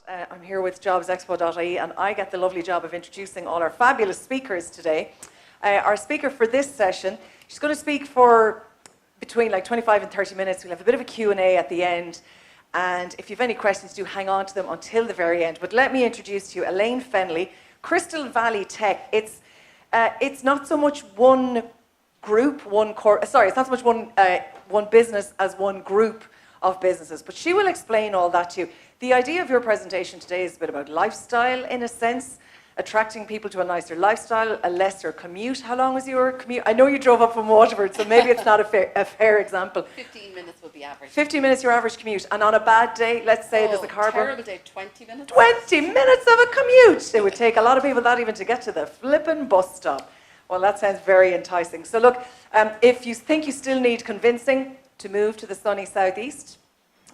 I'm here with jobsexpo.ie, and I get the lovely job of introducing all our fabulous speakers today. Our speaker for this session, she's going to speak for between like 25 and 30 minutes. We'll have a bit of a Q&A at the end. And if you have any questions, do hang on to them until the very end. But let me introduce to you Elaine Fennelly, Crystal Valley Tech. It's not so much one group, it's not so much one business as one group of businesses. But she will explain all that to you. The idea of your presentation today is a bit about lifestyle, in a sense, attracting people to a nicer lifestyle, a lesser commute. How long was your commute? I know you drove up from Waterford, so maybe it's not a fair example. 15 minutes would be average. 15 minutes your average commute. And on a bad day, let's say there's a car terrible day, 20 minutes. 20 minutes of a commute! It would take a lot of people that even to get to the flippin' bus stop. Well, that sounds very enticing. So look, if you think you still need convincing to move to the sunny southeast,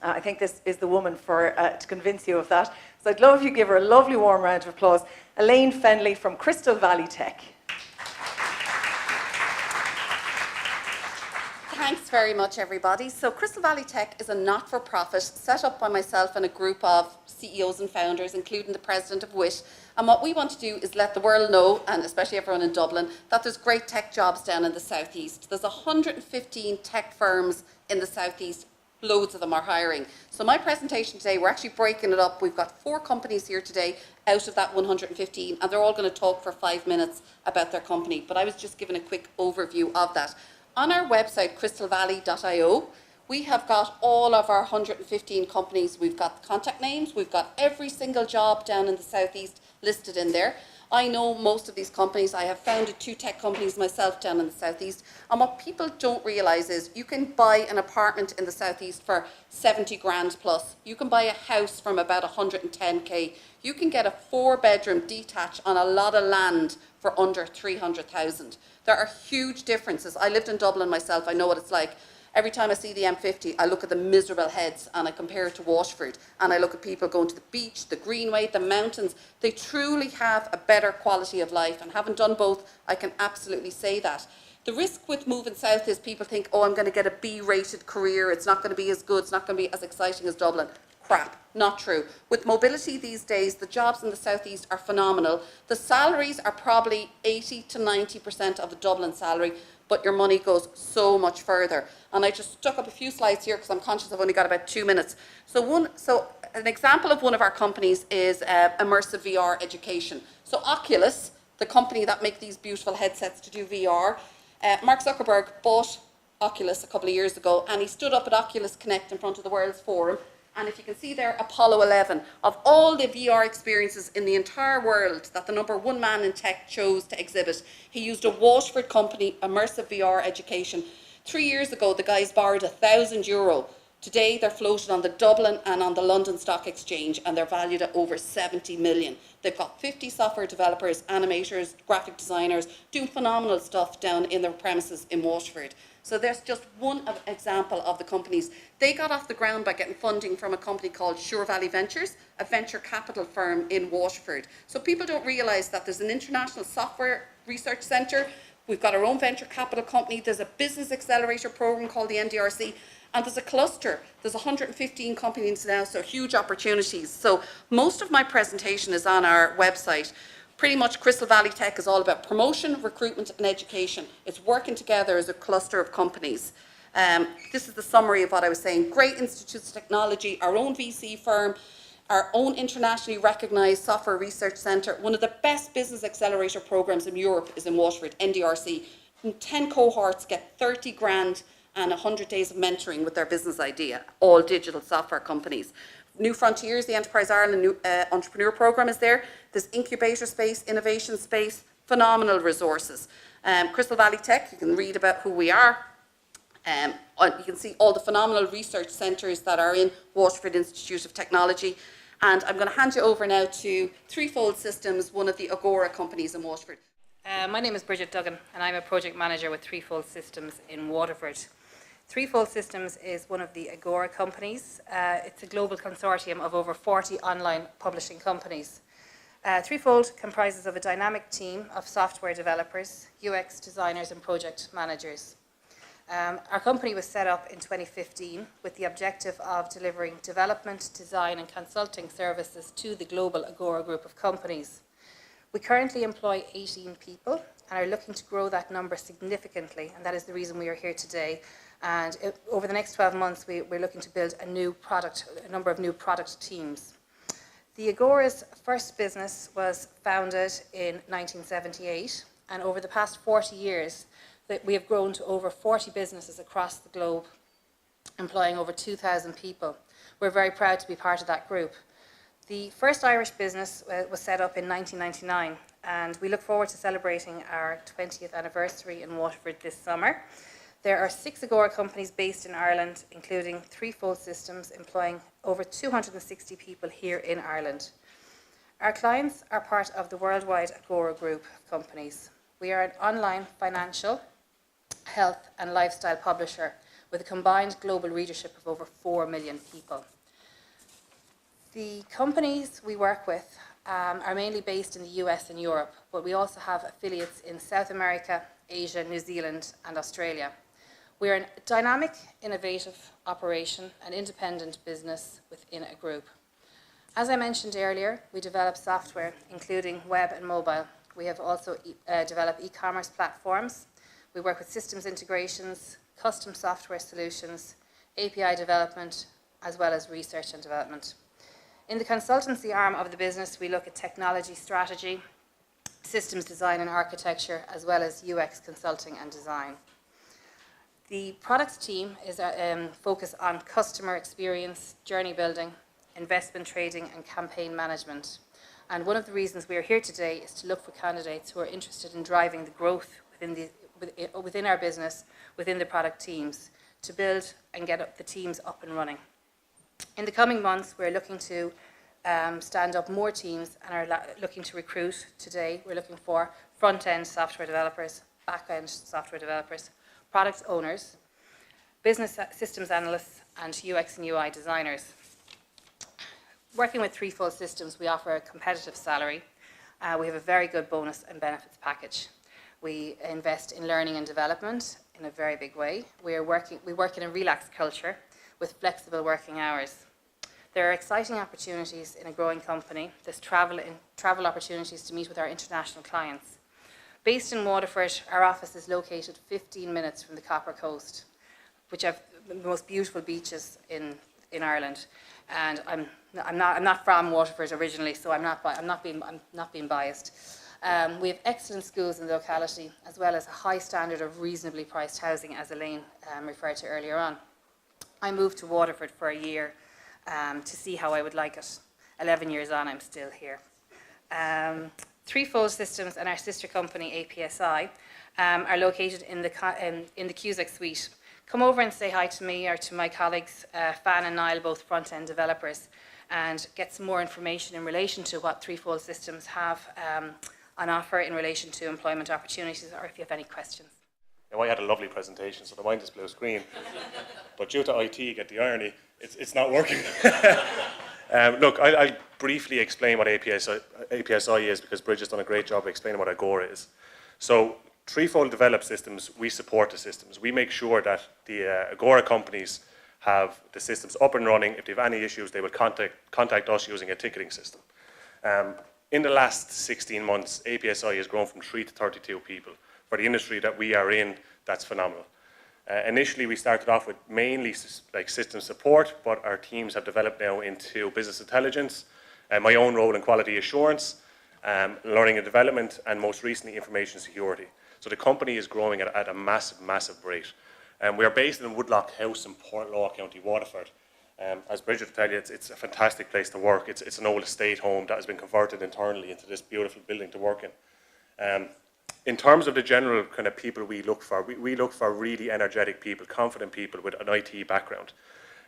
I think this is the woman to convince you of that. So I'd love if you give her a lovely warm round of applause. Elaine Fennelly from Crystal Valley Tech. Thanks very much, everybody. So Crystal Valley Tech is a not-for-profit set up by myself and a group of CEOs and founders, including the president of WIT. And what we want to do is let the world know, and especially everyone in Dublin, that there's great tech jobs down in the southeast. There's 115 tech firms in the southeast. Loads of them are hiring. So my presentation today, we're actually breaking it up. We've got 4 companies here today out of that 115, and they're all going to talk for 5 minutes about their company. But I was just giving a quick overview of that. On our website, crystalvalley.io, we have got all of our 115 companies. We've got the contact names. We've got every single job down in the southeast listed in there. I know most of these companies. I have founded 2 tech companies myself down in the southeast. And what people don't realise is you can buy an apartment in the southeast for 70 grand plus. You can buy a house from about 110k. You can get a 4-bedroom detached on a lot of land for under 300,000. There are huge differences. I lived in Dublin myself. I know what it's like. Every time I see the M50, I look at the miserable heads and I compare it to Waterford. And I look at people going to the beach, the greenway, the mountains. They truly have a better quality of life. And having done both, I can absolutely say that. The risk with moving south is people think, oh, I'm going to get a B-rated career. It's not going to be as good. It's not going to be as exciting as Dublin. Crap. Not true. With mobility these days, the jobs in the southeast are phenomenal. The salaries are probably 80 to 90% of the Dublin salary, but your money goes so much further. And I just stuck up a few slides here because I'm conscious I've only got about 2 minutes. So an example of one of our companies is immersive VR education. So Oculus, the company that make these beautiful headsets to do VR, Mark Zuckerberg bought Oculus a couple of years ago, and he stood up at Oculus Connect in front of the World's Forum. And if you can see there, Apollo 11, of all the VR experiences in the entire world that the #1 man in tech chose to exhibit, he used a Waterford company, Immersive VR Education. 3 years ago, the guys borrowed €1,000. Today, they're floated on the Dublin and on the London Stock Exchange, and they're valued at over 70 million. They've got 50 software developers, animators, graphic designers, doing phenomenal stuff down in their premises in Waterford. So there's just one example of the companies. They got off the ground by getting funding from a company called Sure Valley Ventures, a venture capital firm in Waterford. So people don't realise that there's an international software research centre. We've got our own venture capital company. There's a business accelerator program called the NDRC. And there's a cluster. There's 115 companies now, so huge opportunities. So most of my presentation is on our website. Pretty much Crystal Valley Tech is all about promotion, recruitment and education. It's working together as a cluster of companies. This is the summary of what I was saying. Great institutes of technology, our own VC firm, our own internationally recognised software research centre. One of the best business accelerator programmes in Europe is in Waterford, NDRC. 10 cohorts get 30 grand and 100 days of mentoring with their business idea, all digital software companies. New Frontiers, the Enterprise Ireland Entrepreneur Programme is there. There's incubator space, innovation space, phenomenal resources. Crystal Valley Tech, you can read about who we are. You can see all the phenomenal research centres that are in Waterford Institute of Technology. And I'm going to hand you over now to Threefold Systems, one of the Agora companies in Waterford. My name is Bridget Duggan, and I'm a project manager with Threefold Systems in Waterford. Threefold Systems is one of the Agora companies. It's a global consortium of over 40 online publishing companies. Threefold comprises of a dynamic team of software developers, UX designers and project managers. Our company was set up in 2015 with the objective of delivering development, design and consulting services to the global Agora group of companies. We currently employ 18 people and are looking to grow that number significantly, and that is the reason we are here today. And over the next 12 months, we're looking to build a number of new product teams. The Agora's first business was founded in 1978, and over the past 40 years, we have grown to over 40 businesses across the globe, employing over 2,000 people. We're very proud to be part of that group. The first Irish business was set up in 1999, and we look forward to celebrating our 20th anniversary in Waterford this summer. There are 6 Agora companies based in Ireland, including Threefold Systems, employing over 260 people here in Ireland. Our clients are part of the worldwide Agora group of companies. We are an online financial, health and lifestyle publisher with a combined global readership of over 4 million people. The companies we work with are mainly based in the US and Europe, but we also have affiliates in South America, Asia, New Zealand and Australia. We are a dynamic, innovative operation, an independent business within a group. As I mentioned earlier, we develop software, including web and mobile. We have also developed e-commerce platforms. We work with systems integrations, custom software solutions, API development, as well as research and development. In the consultancy arm of the business, we look at technology strategy, systems design and architecture, as well as UX consulting and design. The products team is focused on customer experience, journey building, investment trading and campaign management. And one of the reasons we are here today is to look for candidates who are interested in driving the growth within our business, within the product teams, to build and get the teams up and running. In the coming months, we're looking to stand up more teams and are looking to recruit today. We're looking for front-end software developers, back-end software developers, product owners, business systems analysts, and UX and UI designers. Working with Threefold Systems, we offer a competitive salary. We have a very good bonus and benefits package. We invest in learning and development in a very big way. We work in a relaxed culture with flexible working hours. There are exciting opportunities in a growing company. There's travel opportunities to meet with our international clients. Based in Waterford, our office is located 15 minutes from the Copper Coast, which have the most beautiful beaches in Ireland. And I'm not from Waterford originally, so I'm not being biased. We have excellent schools in the locality, as well as a high standard of reasonably priced housing, as Elaine referred to earlier on. I moved to Waterford for a year to see how I would like it. 11 years on, I'm still here. Threefold Systems and our sister company, APSI, are located in the Cusack suite. Come over and say hi to me or to my colleagues, Fan and Niall, both front-end developers, and get some more information in relation to what Threefold Systems have on offer in relation to employment opportunities, or if you have any questions. Now, I had a lovely presentation, so the mind is blue screen. But due to IT, get the irony, it's not working. Look, I'll briefly explain what APSI is, because Bridget's done a great job of explaining what Agora is. So, Threefold develops systems, we support the systems. We make sure that the Agora companies have the systems up and running. If they have any issues, they will contact us using a ticketing system. In the last 16 months, APSI has grown from 3 to 32 people. For the industry that we are in, that's phenomenal. Initially, we started off with mainly like system support, but our teams have developed now into business intelligence, my own role in quality assurance, learning and development, and most recently, information security. So the company is growing at a massive, massive rate. We are based in Woodlock House in Portlaw, County Waterford. As Bridget will tell you, it's a fantastic place to work. It's an old estate home that has been converted internally into this beautiful building to work in. In terms of the general kind of people we look for, we look for really energetic people, confident people with an IT background.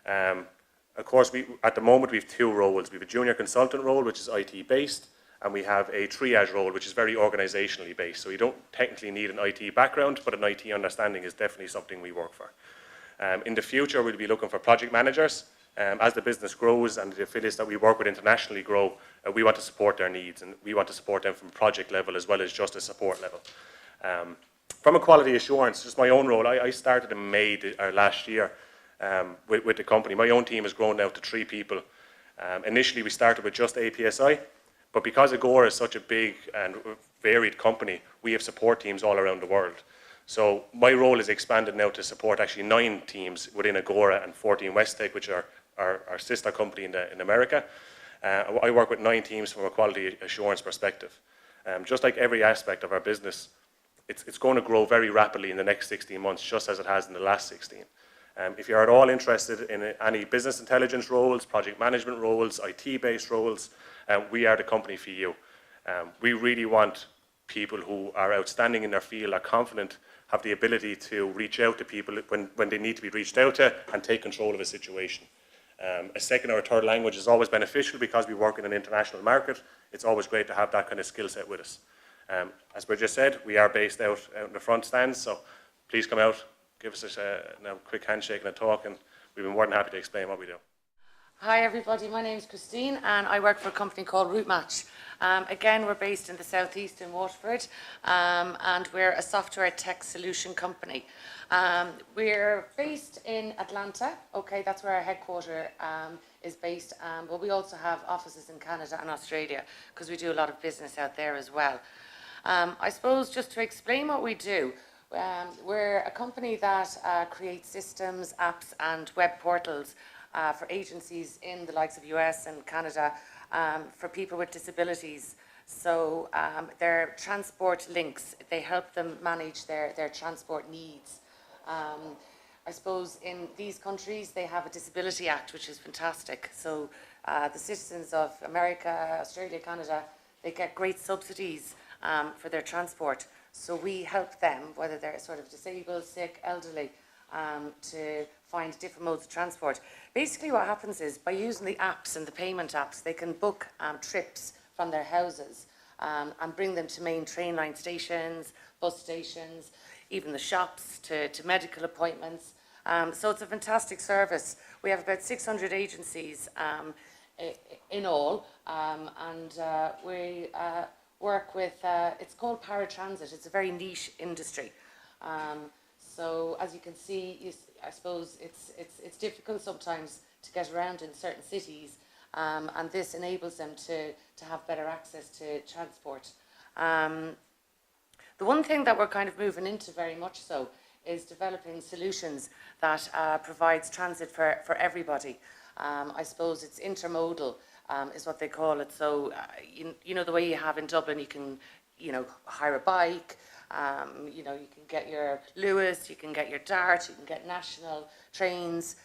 Of course, at the moment we have 2 roles. We have a junior consultant role, which is IT based, and we have a triage role, which is very organisationally based. So you don't technically need an IT background, but an IT understanding is definitely something we work for. In the future, we'll be looking for project managers. As the business grows and the affiliates that we work with internationally grow, we want to support their needs, and we want to support them from project level as well as just a support level. From a quality assurance, just my own role, I started in May last year with the company. My own team has grown now to 3 people. Initially, we started with just APSI, but because Agora is such a big and varied company, we have support teams all around the world. So my role is expanded now to support actually 9 teams within Agora and 14 Westtech, which are our sister company in America. I work with 9 teams from a quality assurance perspective. Just like every aspect of our business, it's going to grow very rapidly in the next 16 months, just as it has in the last 16. If you're at all interested in any business intelligence roles, project management roles, IT-based roles, we are the company for you. We really want people who are outstanding in their field, are confident, have the ability to reach out to people when they need to be reached out to, and take control of a situation. A second or a third language is always beneficial because we work in an international market. It's always great to have that kind of skill set with us. As we just said, we are based out in the front stands, so please come out, give us a quick handshake and a talk, and we'd be more than happy to explain what we do. Hi everybody, my name is Christine and I work for a company called RouteMatch. Again, we're based in the southeast in Waterford, and we're a software tech solution company. We're based in Atlanta, okay, that's where our headquarter is based, but we also have offices in Canada and Australia because we do a lot of business out there as well. I suppose just to explain what we do, we're a company that creates systems, apps and web portals for agencies in the likes of US and Canada for people with disabilities. So their transport links, they help them manage their transport needs. I suppose in these countries they have a Disability Act, which is fantastic. So the citizens of America, Australia, Canada, they get great subsidies for their transport. So we help them, whether they're sort of disabled, sick, elderly, to find different modes of transport. Basically what happens is, by using the apps and the payment apps, they can book trips from their houses and bring them to main train line stations, bus stations, even the shops, to medical appointments. So it's a fantastic service. We have about 600 agencies in all, and we work with, it's called paratransit. It's a very niche industry. So as you can see, I suppose it's difficult sometimes to get around in certain cities, and this enables them to have better access to transport. The one thing that we're kind of moving into very much so is developing solutions that provides transit for everybody. I suppose it's intermodal is what they call it. So you know the way you have in Dublin, you can hire a bike. You can get your Lewis, you can get your Dart, you can get national trains.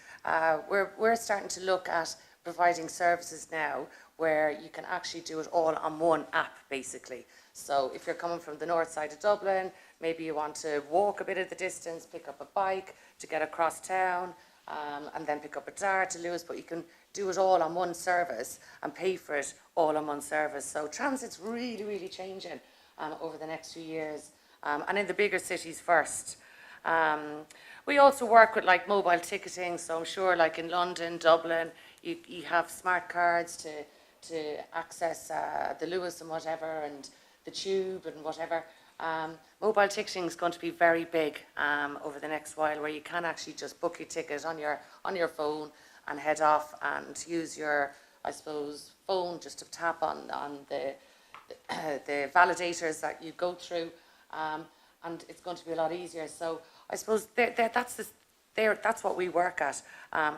We're starting to look at providing services now where you can actually do it all on one app, basically. So if you're coming from the north side of Dublin, maybe you want to walk a bit of the distance, pick up a bike to get across town, and then pick up a Dart to Lewis, but you can do it all on one service and pay for it all on one service. So transit's really, really changing over the next few years. And in the bigger cities first. We also work with like mobile ticketing, so I'm sure like in London, Dublin, you have smart cards to access the Lewis and whatever, and the tube and whatever. Mobile ticketing is going to be very big over the next while, where you can actually just book your ticket on your phone and head off and use your, I suppose, phone just to tap on the validators that you go through. And it's going to be a lot easier. So I suppose that's what we work at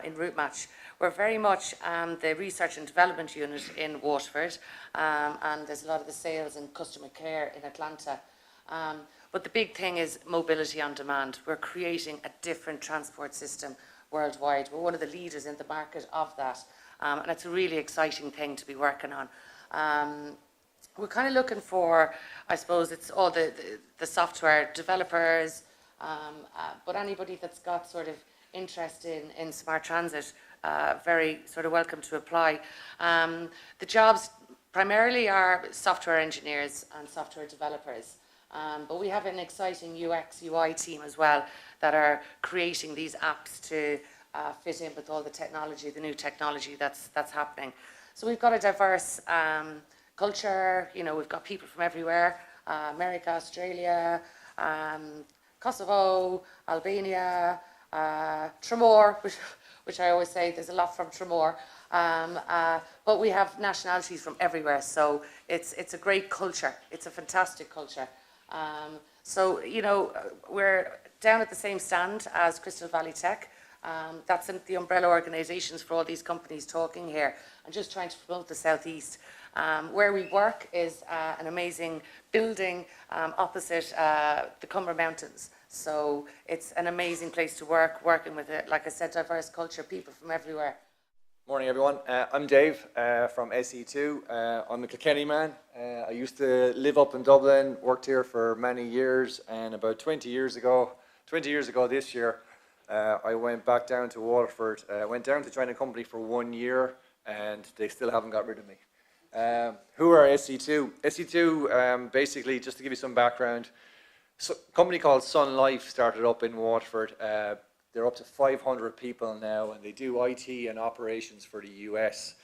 in RouteMatch. We're very much the research and development unit in Waterford, and there's a lot of the sales and customer care in Atlanta. But the big thing is mobility on demand. We're creating a different transport system worldwide. We're one of the leaders in the market of that, and it's a really exciting thing to be working on. We're kind of looking for, I suppose, it's all the software developers, but anybody that's got sort of interest in smart transit, very sort of welcome to apply. The jobs primarily are software engineers and software developers, but we have an exciting UX, UI team as well that are creating these apps to fit in with all the technology, the new technology that's happening. So we've got a diverse culture, we've got people from everywhere, America, Australia, Kosovo, Albania, Tremor, which I always say there's a lot from Tremor. But we have nationalities from everywhere, so it's a great culture. It's a fantastic culture. So, you know, we're down at the same stand as Crystal Valley Tech. That's the umbrella organisations for all these companies talking here, and just trying to promote the Southeast. Where we work is an amazing building opposite the Cumber Mountains. So it's an amazing place to work, working with, like I said, diverse culture, people from everywhere. Morning everyone, I'm Dave from SE2. I'm a Kilkenny man. I used to live up in Dublin, worked here for many years, and about 20 years ago this year, I went back down to Waterford. Went down to join a company for 1 year, and they still haven't got rid of me. Who are SE2? SE2, basically, just to give you some background, a company called Sun Life started up in Waterford. They're up to 500 people now, and they do IT and operations for the US,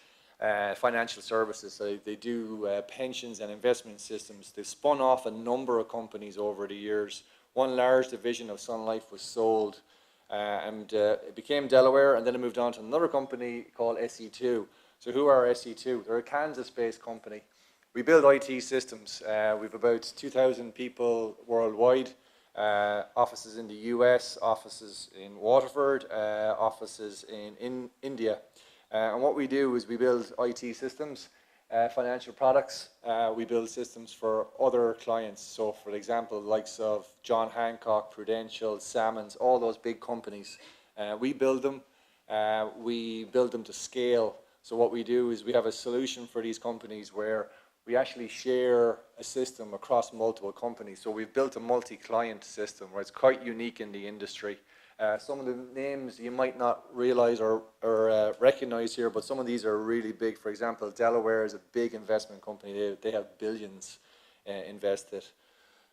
financial services. So they do pensions and investment systems. They've spun off a number of companies over the years. One large division of Sun Life was sold, and it became Delaware, and then it moved on to another company called SE2. So who are SE2? They're a Kansas-based company. We build IT systems. We've about 2,000 people worldwide. Offices in the US, offices in Waterford, offices in India. And what we do is we build IT systems, financial products. We build systems for other clients. So for example, likes of John Hancock, Prudential, Salmons, all those big companies. We build them. We build them to scale. So what we do is we have a solution for these companies where we actually share a system across multiple companies. So we've built a multi-client system where it's quite unique in the industry. Some of the names you might not realize or recognize here, but some of these are really big. For example, Delaware is a big investment company. They have billions invested.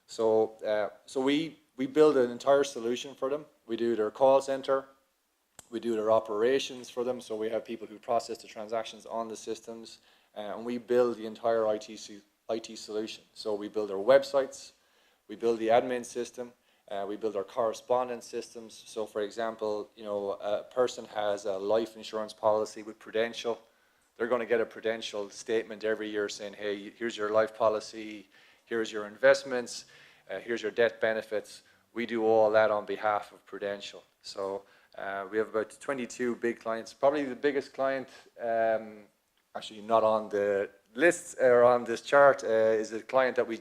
So we build an entire solution for them. We do their call center. We do their operations for them. So we have people who process the transactions on the systems. And we build the entire IT solution. So we build our websites, we build the admin system, we build our correspondence systems. So for example, you know, a person has a life insurance policy with Prudential. They're going to get a Prudential statement every year saying, hey, here's your life policy, here's your investments, here's your death benefits. We do all that on behalf of Prudential. So we have about 22 big clients. Probably the biggest client, actually not on the list or on this chart, is a client that we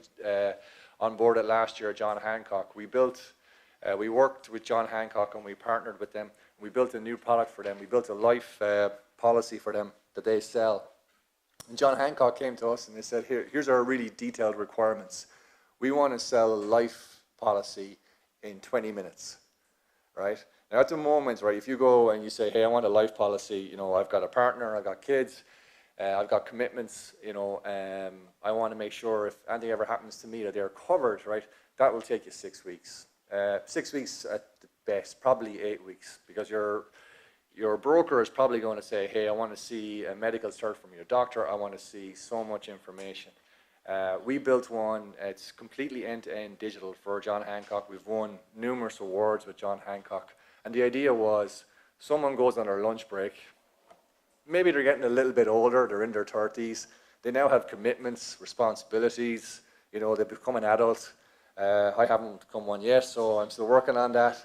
onboarded last year, John Hancock. We worked with John Hancock and we partnered with them. We built a new product for them. We built a life policy for them that they sell. And John Hancock came to us and they said, here's our really detailed requirements. We want to sell a life policy in 20 minutes, right? Now at the moment, right, if you go and you say, hey, I want a life policy, you know, I've got a partner, I've got kids, I've got commitments, you know, I want to make sure if anything ever happens to me that they're covered, right, that will take you 6 weeks. 6 weeks at the best, probably 8 weeks, because your broker is probably going to say, hey, I want to see a medical cert from your doctor, I want to see so much information. We built one, it's completely end-to-end digital for John Hancock. We've won numerous awards with John Hancock. And the idea was, someone goes on their lunch break, maybe they're getting a little bit older, they're in their 30s, they now have commitments, responsibilities, you know, they become an adult. I haven't become one yet, so I'm still working on that.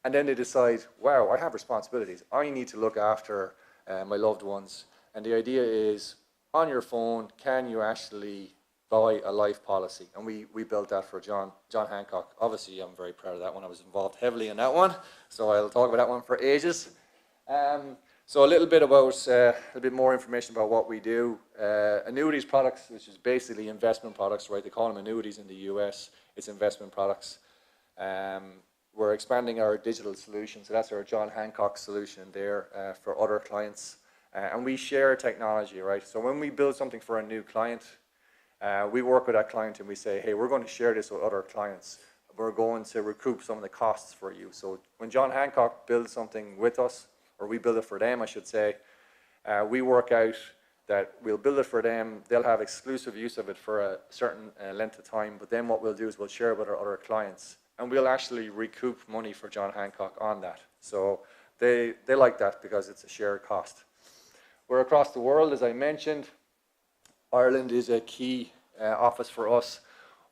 And then they decide, wow, I have responsibilities. I need to look after my loved ones. And the idea is, on your phone, can you actually buy a life policy? And we built that for John Hancock. Obviously, I'm very proud of that one. I was involved heavily in that one, so I'll talk about that one for ages. So a little bit about, a bit more information about what we do. Annuities products, which is basically investment products, right? They call them annuities in the US. It's investment products. We're expanding our digital solution, so that's our John Hancock solution there for other clients. And we share technology, right? So when we build something for a new client, we work with that client and we say, hey, we're going to share this with other clients. We're going to recoup some of the costs for you. So when John Hancock builds something with us, or we build it for them, I should say, we work out that we'll build it for them. They'll have exclusive use of it for a certain length of time, but then what we'll do is we'll share with our other clients, and we'll actually recoup money for John Hancock on that. So they like that because it's a shared cost. We're across the world, as I mentioned. Ireland is a key office for us.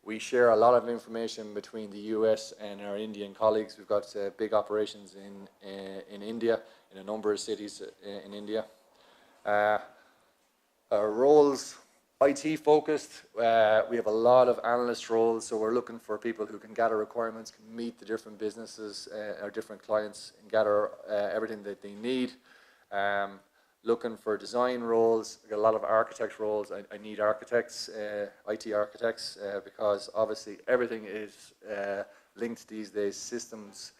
We share a lot of information between the US and our Indian colleagues. We've got big operations in India, in a number of cities in India. Our roles, IT focused. We have a lot of analyst roles, so we're looking for people who can gather requirements, can meet the different businesses, our different clients, and gather everything that they need. Looking for design roles. I got a lot of architect roles. I need architects, IT architects, because obviously everything is linked these days. Systems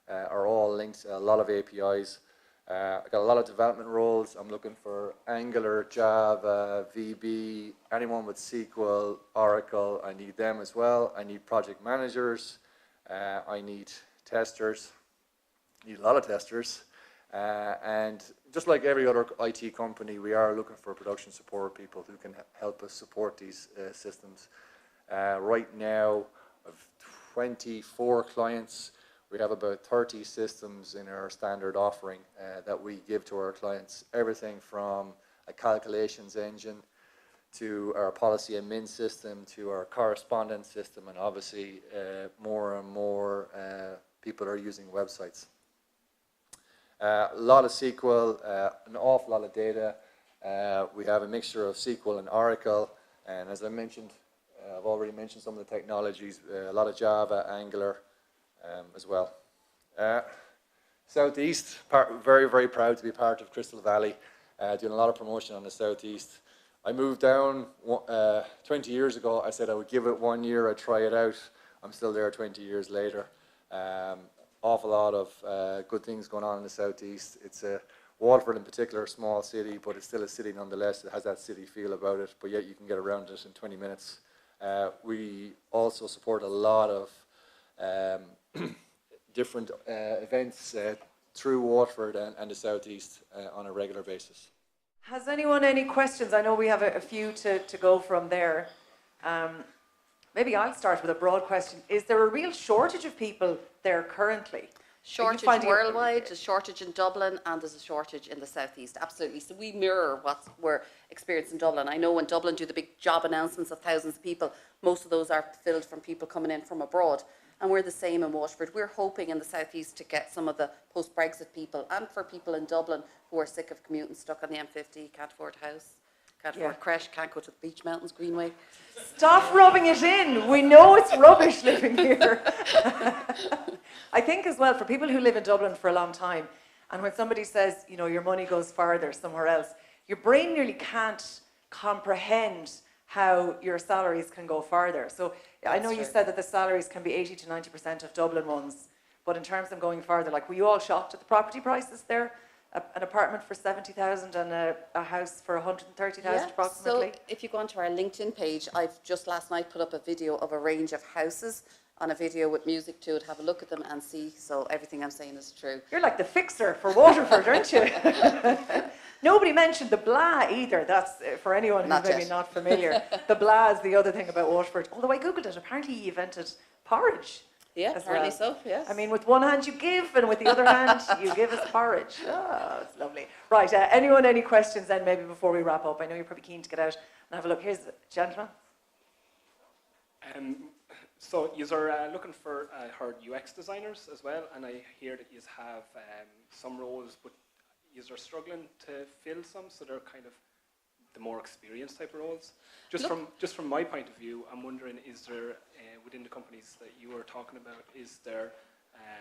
are all linked, a lot of APIs. I got a lot of development roles. I'm looking for Angular, Java, VB, anyone with SQL, Oracle. I need them as well. I need project managers. I need testers. I need a lot of testers. And just like every other IT company, we are looking for production support people who can help us support these systems. Right now, I've 24 clients. We have about 30 systems in our standard offering that we give to our clients. Everything from a calculations engine to our policy admin system to our correspondence system, and obviously more and more people are using websites. A lot of SQL, an awful lot of data. We have a mixture of SQL and Oracle, and as I mentioned, I've already mentioned some of the technologies, a lot of Java, Angular as well. Southeast, very, very proud to be part of Crystal Valley, doing a lot of promotion on the Southeast. I moved down 20 years ago. I said I would give it 1 year, I'd try it out. I'm still there 20 years later. Awful lot of good things going on in the Southeast. It's Waterford in particular, a small city, but it's still a city nonetheless. It has that city feel about it, but yet you can get around it in 20 minutes. We also support a lot of different events through Waterford and the Southeast on a regular basis. Has anyone any questions? I know we have a few to go from there. Maybe I'll start with a broad question. Is there a real shortage of people there currently? Shortage worldwide, a shortage in Dublin, and there's a shortage in the Southeast, absolutely. So we mirror what we're experiencing in Dublin. I know when Dublin do the big job announcements of thousands of people, most of those are filled from people coming in from abroad. And we're the same in Waterford. We're hoping in the Southeast to get some of the post-Brexit people, and for people in Dublin who are sick of commuting, stuck on the M50, can't afford a house, can't afford a creche, can't go to the Beach Mountains Greenway. Stop rubbing it in. We know it's rubbish living here. I think as well, for people who live in Dublin for a long time, and when somebody says, you know, your money goes farther somewhere else, your brain nearly can't comprehend how your salaries can go farther. So I know you said that the salaries can be 80 to 90% of Dublin ones, but in terms of going farther, like, were you all shocked at the property prices there? An apartment for 70,000 and a house for 130,000 approximately? So if you go onto our LinkedIn page, I've just last night put up a video of a range of houses on a video with music to it. Have a look at them and see. So everything I'm saying is true. You're like the fixer for Waterford, aren't you? Nobody mentioned the blah either. That's for anyone who's maybe not familiar. The blah is the other thing about Waterford. Although I googled it, apparently he invented porridge. Yeah, apparently so, yes. I mean, with one hand you give, and with the other hand you give us porridge. Oh, it's lovely. Right, anyone any questions then maybe before we wrap up? I know you're probably keen to get out and have a look. Here's the gentleman. So you are looking for, I heard, UX designers as well, and I hear that you have some roles, but you are struggling to fill some, so they're kind of the more experienced type of roles. Just from my point of view, I'm wondering, is there within the companies that you were talking about, is there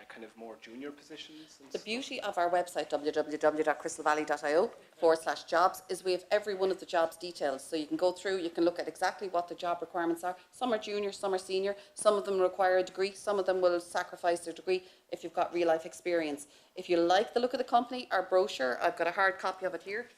kind of more junior positions? The beauty of our website, www.crystalvalley.io/jobs, is we have every one of the jobs details. So you can go through, you can look at exactly what the job requirements are. Some are junior, some are senior. Some of them require a degree. Some of them will sacrifice their degree if you've got real life experience. If you like the look of the company, our brochure, I've got a hard copy of it here.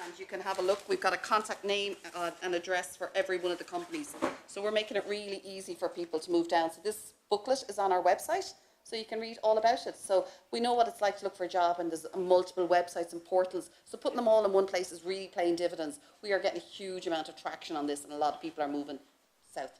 And you can have a look. We've got a contact name and address for every one of the companies. So we're making it really easy for people to move down. So this booklet is on our website. So you can read all about it. So we know what it's like to look for a job, and there's multiple websites and portals. So putting them all in one place is really paying dividends. We are getting a huge amount of traction on this, and a lot of people are moving south.